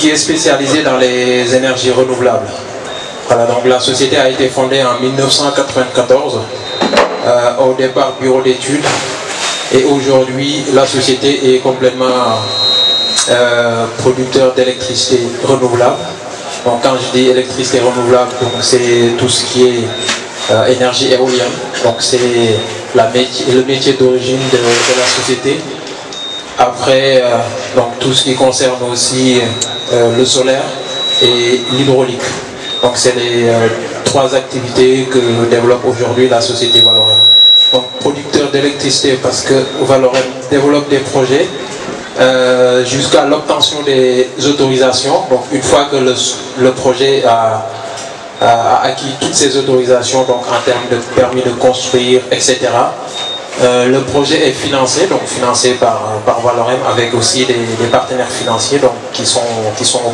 qui est spécialisée dans les énergies renouvelables. Voilà, donc la société a été fondée en 1994, au départ bureau d'études, et aujourd'hui la société est complètement producteur d'électricité renouvelable. Donc quand je dis électricité renouvelable, c'est tout ce qui est énergie éolienne. Donc c'est le métier d'origine de la société. Après, donc tout ce qui concerne aussi le solaire et l'hydraulique. Donc c'est les trois activités que développe aujourd'hui la société Valorem. Donc producteur d'électricité parce que Valorem développe des projets jusqu'à l'obtention des autorisations. Donc une fois que le projet a acquis toutes ces autorisations, donc en termes de permis de construire, etc. Le projet est financé, donc financé par Valorem avec aussi des partenaires financiers, donc qui sont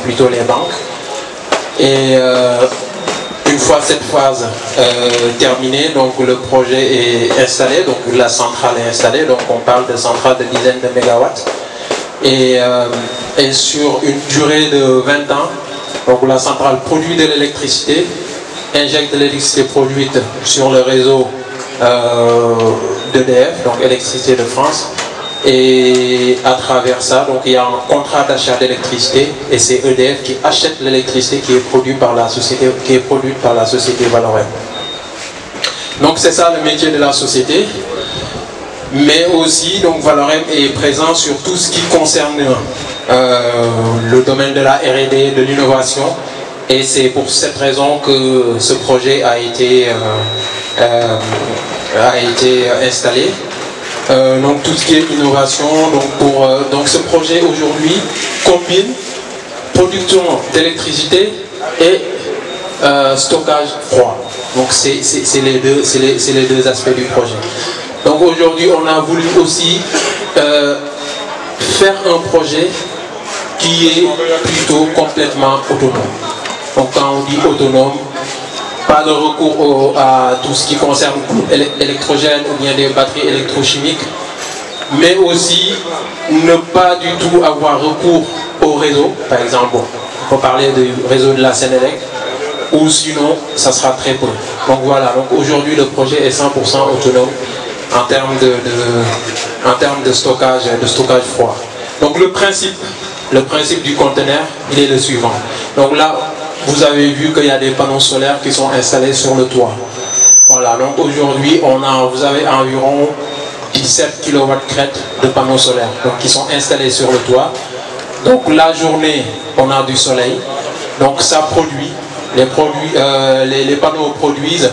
plutôt les banques. Et une fois cette phase terminée, donc le projet est installé, donc la centrale est installée, donc on parle de centrale de dizaines de mégawatts. Et sur une durée de 20 ans, donc la centrale produit de l'électricité, injecte de l'électricité produite sur le réseau d'EDF, donc Électricité de France, et à travers ça, donc il y a un contrat d'achat d'électricité et c'est EDF qui achète l'électricité qui est produite par la société, Valorem. Donc c'est ça le métier de la société, mais aussi donc Valorem est présent sur tout ce qui concerne le domaine de la R&D, de l'innovation, et c'est pour cette raison que ce projet a été installé. Donc tout ce qui est innovation, donc ce projet aujourd'hui combine production d'électricité et stockage froid. Donc c'est les deux aspects du projet. Donc aujourd'hui on a voulu aussi faire un projet qui est plutôt complètement autonome. Donc quand on dit autonome, pas de recours à tout ce qui concerne l'électrogène ou bien des batteries électrochimiques, mais aussi ne pas du tout avoir recours au réseau. Par exemple, on peut parler du réseau de la Sénélec, ou sinon, ça sera très peu. Donc voilà, donc aujourd'hui le projet est 100% autonome en termes de stockage froid. Donc le principe du conteneur, il est le suivant. Donc là, vous avez vu qu'il y a des panneaux solaires qui sont installés sur le toit. Voilà, donc aujourd'hui, vous avez environ 17 kW crête de panneaux solaires donc, qui sont installés sur le toit. Donc la journée, on a du soleil. Donc ça produit, les panneaux produisent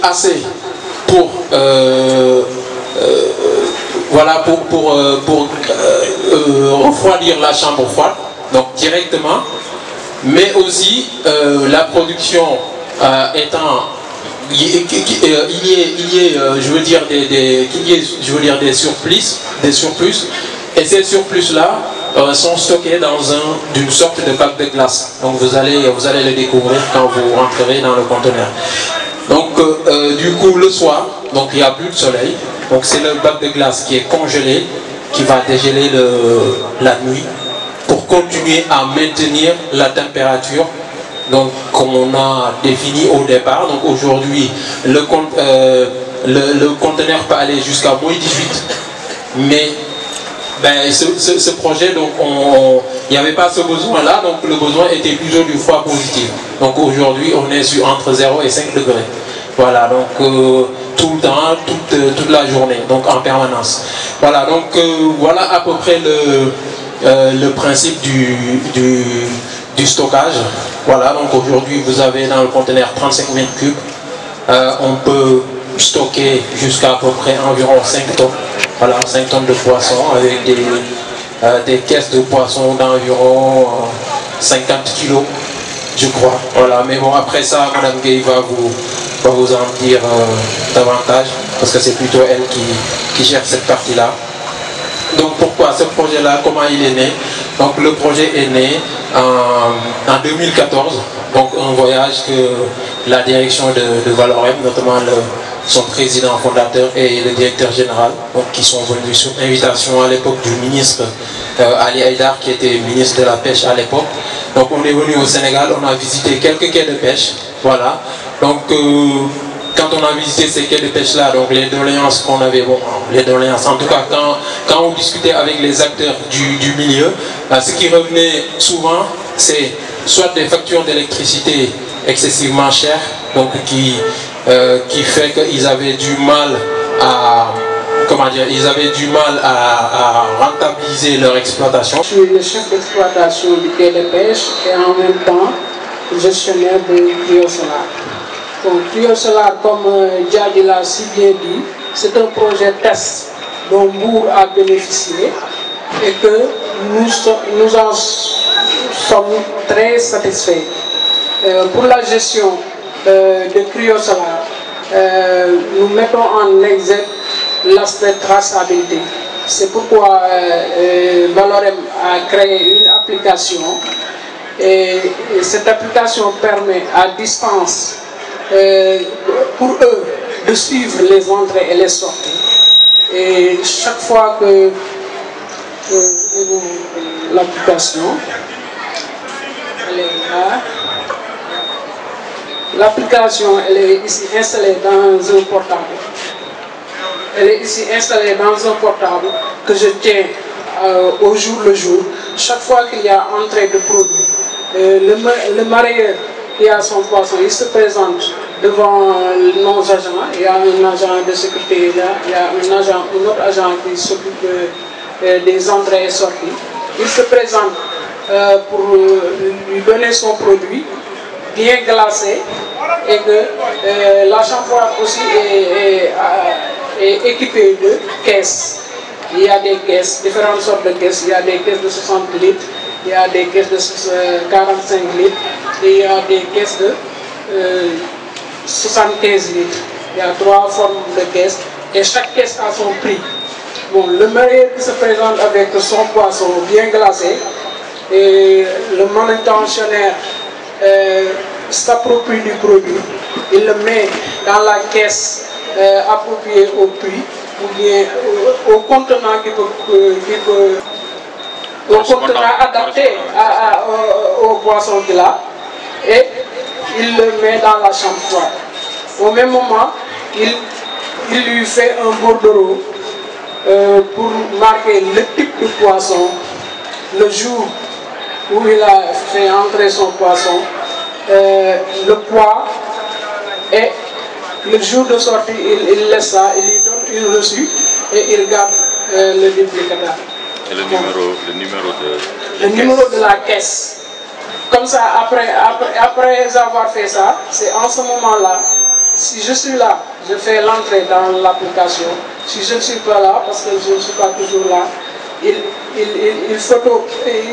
assez pour refroidir la chambre froide. Donc directement, mais aussi la production étant il y ait des surplus, et ces surplus là sont stockés dans d'une sorte de bac de glace. Donc vous allez le découvrir quand vous rentrerez dans le conteneur. Donc du coup le soir, donc il n'y a plus de soleil, donc c'est le bac de glace qui est congelé, qui va dégeler la nuit, pour continuer à maintenir la température donc comme on a défini au départ. Donc aujourd'hui le conteneur peut aller jusqu'à moins 18, mais ce projet, donc il n'y avait pas ce besoin là, donc le besoin était plutôt du froid positif. Donc aujourd'hui on est sur entre 0 et 5 degrés. Voilà, donc tout le temps, toute la journée, donc en permanence. Voilà, donc voilà à peu près le principe du stockage. Voilà, donc aujourd'hui vous avez dans le conteneur 35 mètres cubes. On peut stocker jusqu'à peu près environ 5 tonnes. Voilà, 5 tonnes de poissons avec des caisses de poissons d'environ 50 kilos, je crois. Voilà, mais bon, après ça, Madame Gay va vous en dire davantage, parce que c'est plutôt elle qui gère cette partie-là. Donc pourquoi ce projet-là, comment il est né? Donc le projet est né en 2014, donc un voyage que la direction de Valorem, notamment son président fondateur et le directeur général, donc, qui sont venus sur invitation à l'époque du ministre Ali Haïdar, qui était ministre de la pêche à l'époque. Donc on est venu au Sénégal, on a visité quelques quais de pêche, voilà. Donc quand on a visité ces quais de pêche là, donc les doléances qu'on avait, bon, les doléances, en tout cas quand on discutait avec les acteurs du milieu, ce qui revenait souvent, c'est soit des factures d'électricité excessivement chères, donc qui fait qu'ils avaient du mal à, comment dire, ils avaient du mal à rentabiliser leur exploitation. Je suis le chef d'exploitation du quai de pêche et en même temps gestionnaire de Trio Solar. Donc Trio Solar, comme Djadji l'a si bien dit, c'est un projet test dont Mbour a bénéficié et que nous en sommes très satisfaits. Pour la gestion de Trio Solar, nous mettons en exergue l'aspect traçabilité. C'est pourquoi Valorem a créé une application et cette application permet à distance pour eux de suivre les entrées et les sorties. Et chaque fois que l'application, elle est là. L'application, elle est ici installée dans un portable. Elle est ici installée dans un portable que je tiens au jour le jour. Chaque fois qu'il y a entrée de produits, le mareyeur qui a son poisson, il se présente devant nos agents. Il y a un agent de sécurité là, il y a un autre agent qui s'occupe des entrées et sorties. Il se présente pour lui donner son produit bien glacé et que la chambre aussi est équipée de caisses. Il y a des caisses, différentes sortes de caisses. Il y a des caisses de 60 litres, il y a des caisses de 45 litres et il y a des caisses de 75 litres. Il y a 3 formes de caisses et chaque caisse a son prix. Bon, le mareyeur qui se présente avec son poisson bien glacé et le manutentionnaire s'approprie du produit, il le met dans la caisse appropriée au prix ou bien au contenant au contenant adapté au poisson qu'il a et il le met dans la chambre froide. Au même moment, il lui fait un bordereau pour marquer le type de poisson, le jour où il a fait entrer son poisson, le poids et le jour de sortie, il laisse ça, il lui donne une reçue et il garde le duplicata. Et le numéro de la caisse. Comme ça, après avoir fait ça, c'est en ce moment-là, si je suis là, je fais l'entrée dans l'application. Si je ne suis pas là, parce que je ne suis pas toujours là, il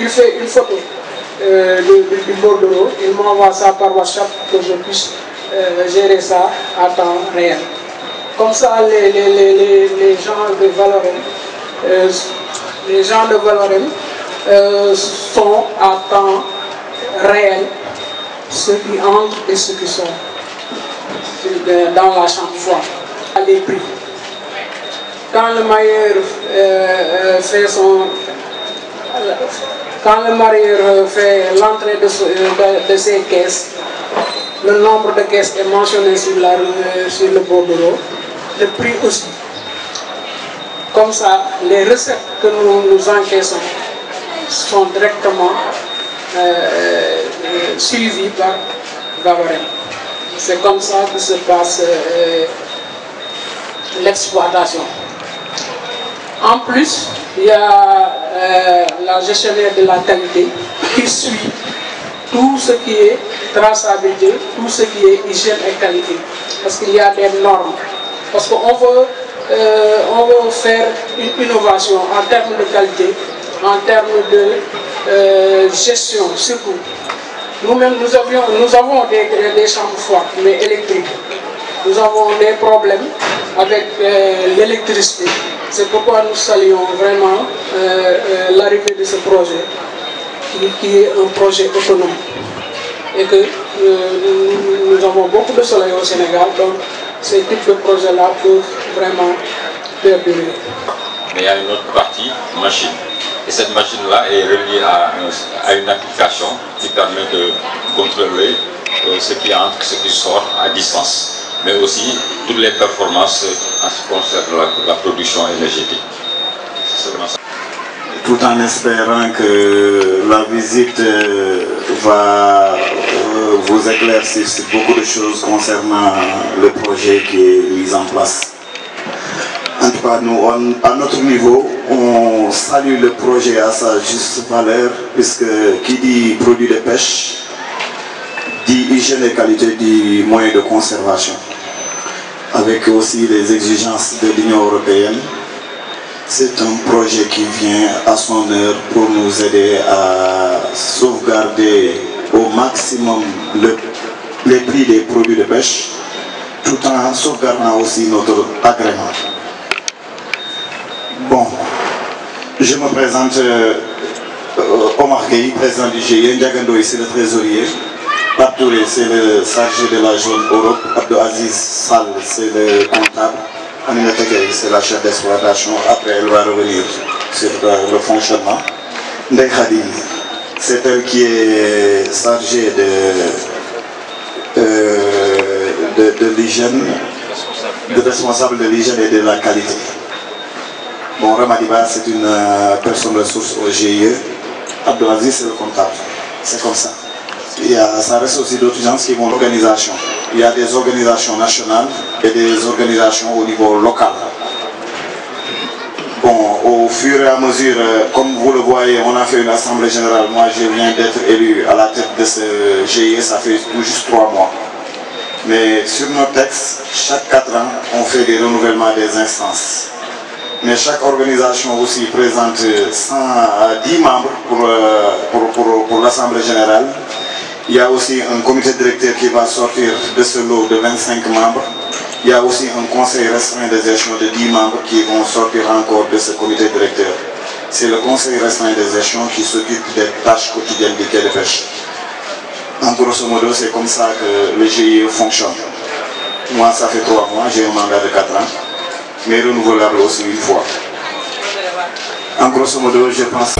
fait une photo du bordereau, il m'envoie ça par WhatsApp que je puisse gérer ça à temps réel. Comme ça, les gens de Valorem, sont à temps réel, ceux qui entrent et ceux qui sortent dans la chambre froide. Les prix. Quand le mareyeur fait l'entrée de ses caisses, le nombre de caisses est mentionné sur le bordereau, le prix aussi. Comme ça, les recettes que nous encaissons sont directement suivies par Valorem. C'est comme ça que se passe l'exploitation. En plus, il y a la gestionnaire de la qualité qui suit tout ce qui est traçabilité, tout ce qui est hygiène et qualité. Parce qu'il y a des normes. Parce qu'on veut faire une innovation en termes de qualité, en termes de gestion surtout. Nous-mêmes, nous avons des chambres froides, mais électriques. Nous avons des problèmes avec l'électricité. C'est pourquoi nous saluons vraiment l'arrivée de ce projet, qui est un projet autonome. Et que nous avons beaucoup de soleil au Sénégal, donc ces types de projets-là peuvent vraiment perdurer. Mais il y a une autre partie, machine. Et cette machine-là est reliée à une application qui permet de contrôler ce qui entre, ce qui sort à distance. Mais aussi toutes les performances en ce qui concerne la production énergétique. C'est seulement ça. Tout en espérant que la visite va vous éclaircir sur beaucoup de choses concernant le projet qui est mis en place. En tout cas, nous, à notre niveau, on salue le projet à sa juste valeur, puisque qui dit produit de pêche, dit hygiène et qualité, dit moyen de conservation. Avec aussi les exigences de l'Union européenne, c'est un projet qui vient à son heure pour nous aider à sauvegarder au maximum les prix des produits de pêche, tout en sauvegardant aussi notre agrément. Bon, je me présente Omar Gueye, président du GIE, Ndiagandoy, c'est le trésorier, Abdouré, c'est le chargé de la zone Europe, Abdou Aziz Sall, c'est le comptable, Aminata Gueye, c'est la chef d'exploitation, après elle va revenir sur le fonctionnement. Ndeye Khadi, c'est elle qui est chargée de l'hygiène, responsable de l'hygiène et de la qualité. Bon, Ramadiba, c'est une personne ressource au GIE. Abdelaziz, c'est le comptable. C'est comme ça. Ça reste aussi d'autres gens qui vont l'organisation. Il y a des organisations nationales et des organisations au niveau local. Bon, au fur et à mesure, comme vous le voyez, on a fait une assemblée générale. Moi, je viens d'être élu à la tête de ce GIE, ça fait tout juste 3 mois. Mais sur nos textes, chaque 4 ans, on fait des renouvellements des instances. Mais chaque organisation aussi présente 10 membres pour l'Assemblée générale. Il y a aussi un comité directeur qui va sortir de ce lot de 25 membres. Il y a aussi un conseil restreint de gestion de 10 membres qui vont sortir encore de ce comité directeur. C'est le conseil restreint de gestion qui s'occupe des tâches quotidiennes du quai de pêche. En grosso modo, c'est comme ça que le GIE fonctionne. Moi, ça fait 3 mois, j'ai un mandat de 4 ans. Mais renouvelable aussi une fois. En grosso modo, je pense...